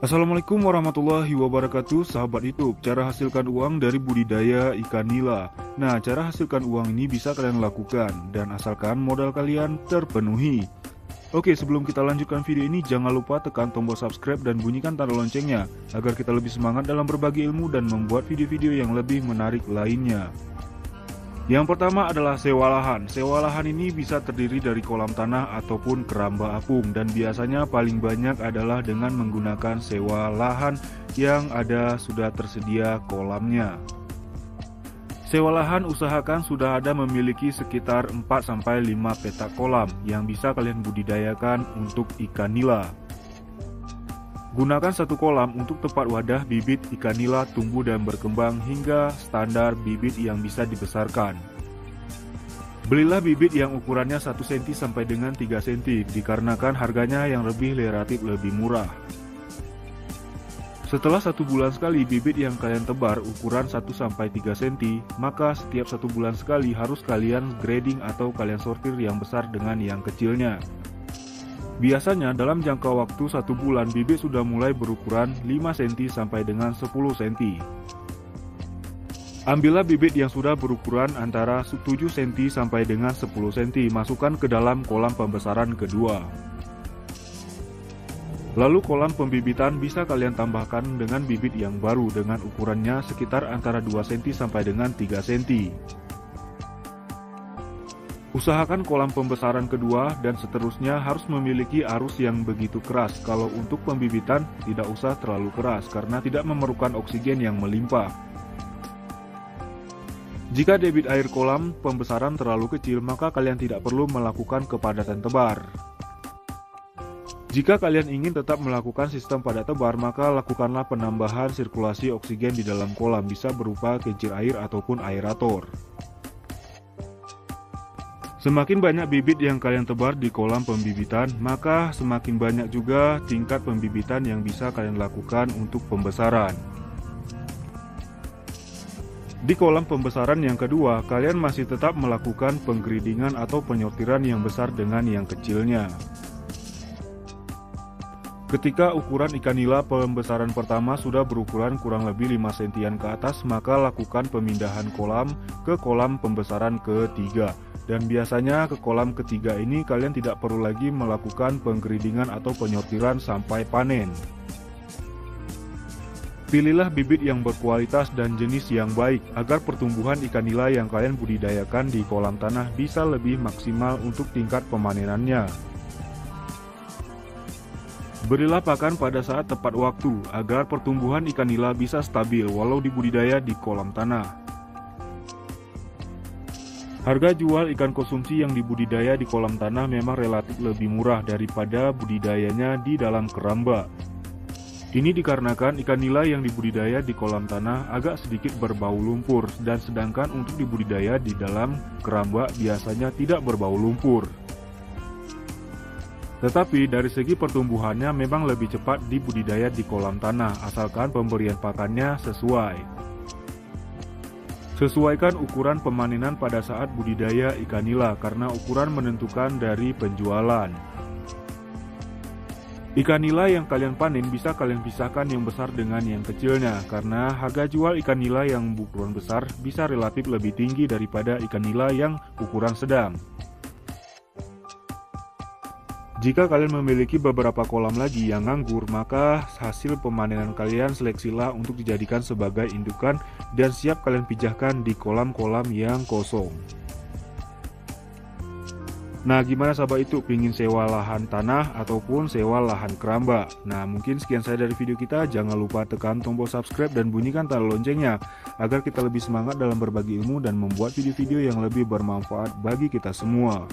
Assalamualaikum warahmatullahi wabarakatuh, sahabat YouTube. Cara hasilkan uang dari budidaya ikan nila. Nah, cara hasilkan uang ini bisa kalian lakukan dan asalkan modal kalian terpenuhi. Oke, sebelum kita lanjutkan video ini, jangan lupa tekan tombol subscribe dan bunyikan tanda loncengnya agar kita lebih semangat dalam berbagi ilmu dan membuat video-video yang lebih menarik lainnya. Yang pertama adalah sewa lahan. Sewa lahan ini bisa terdiri dari kolam tanah ataupun keramba apung, dan biasanya paling banyak adalah dengan menggunakan sewa lahan yang ada sudah tersedia kolamnya. Sewa lahan usahakan sudah ada memiliki sekitar 4-5 petak kolam yang bisa kalian budidayakan untuk ikan nila. Gunakan satu kolam untuk tempat wadah bibit ikan nila tumbuh dan berkembang hingga standar bibit yang bisa dibesarkan. Belilah bibit yang ukurannya 1 cm sampai dengan 3 cm dikarenakan harganya yang relatif lebih murah. Setelah 1 bulan sekali bibit yang kalian tebar ukuran 1-3 cm, maka setiap 1 bulan sekali harus kalian grading atau kalian sortir yang besar dengan yang kecilnya. Biasanya dalam jangka waktu 1 bulan bibit sudah mulai berukuran 5 cm sampai dengan 10 cm. Ambillah bibit yang sudah berukuran antara 7 cm sampai dengan 10 cm, masukkan ke dalam kolam pembesaran kedua. Lalu kolam pembibitan bisa kalian tambahkan dengan bibit yang baru dengan ukurannya sekitar antara 2 cm sampai dengan 3 cm. Usahakan kolam pembesaran kedua dan seterusnya harus memiliki arus yang begitu keras. Kalau untuk pembibitan tidak usah terlalu keras karena tidak memerlukan oksigen yang melimpah. Jika debit air kolam pembesaran terlalu kecil, maka kalian tidak perlu melakukan kepadatan tebar. Jika kalian ingin tetap melakukan sistem padat tebar, maka lakukanlah penambahan sirkulasi oksigen di dalam kolam, bisa berupa kincir air ataupun aerator. Semakin banyak bibit yang kalian tebar di kolam pembibitan, maka semakin banyak juga tingkat pembibitan yang bisa kalian lakukan untuk pembesaran. Di kolam pembesaran yang kedua, kalian masih tetap melakukan penggradingan atau penyortiran yang besar dengan yang kecilnya. Ketika ukuran ikan nila pembesaran pertama sudah berukuran kurang lebih 5 cm ke atas, maka lakukan pemindahan kolam ke kolam pembesaran ketiga. Dan biasanya ke kolam ketiga ini kalian tidak perlu lagi melakukan penggradingan atau penyortiran sampai panen. Pilihlah bibit yang berkualitas dan jenis yang baik agar pertumbuhan ikan nila yang kalian budidayakan di kolam tanah bisa lebih maksimal untuk tingkat pemanenannya. Berilah pakan pada saat tepat waktu agar pertumbuhan ikan nila bisa stabil walau dibudidaya di kolam tanah. Harga jual ikan konsumsi yang dibudidaya di kolam tanah memang relatif lebih murah daripada budidayanya di dalam keramba. Ini dikarenakan ikan nila yang dibudidaya di kolam tanah agak sedikit berbau lumpur, dan sedangkan untuk dibudidaya di dalam keramba biasanya tidak berbau lumpur. Tetapi dari segi pertumbuhannya memang lebih cepat dibudidaya di kolam tanah, asalkan pemberian pakannya sesuai. Sesuaikan ukuran pemanenan pada saat budidaya ikan nila karena ukuran menentukan dari penjualan. Ikan nila yang kalian panen bisa kalian pisahkan yang besar dengan yang kecilnya karena harga jual ikan nila yang ukuran besar bisa relatif lebih tinggi daripada ikan nila yang ukuran sedang. Jika kalian memiliki beberapa kolam lagi yang nganggur, maka hasil pemanenan kalian seleksilah untuk dijadikan sebagai indukan dan siap kalian pijahkan di kolam-kolam yang kosong. Nah, gimana sahabat itu, pingin sewa lahan tanah ataupun sewa lahan keramba? Nah, mungkin sekian saya dari video kita. Jangan lupa tekan tombol subscribe dan bunyikan tanda loncengnya agar kita lebih semangat dalam berbagi ilmu dan membuat video-video yang lebih bermanfaat bagi kita semua.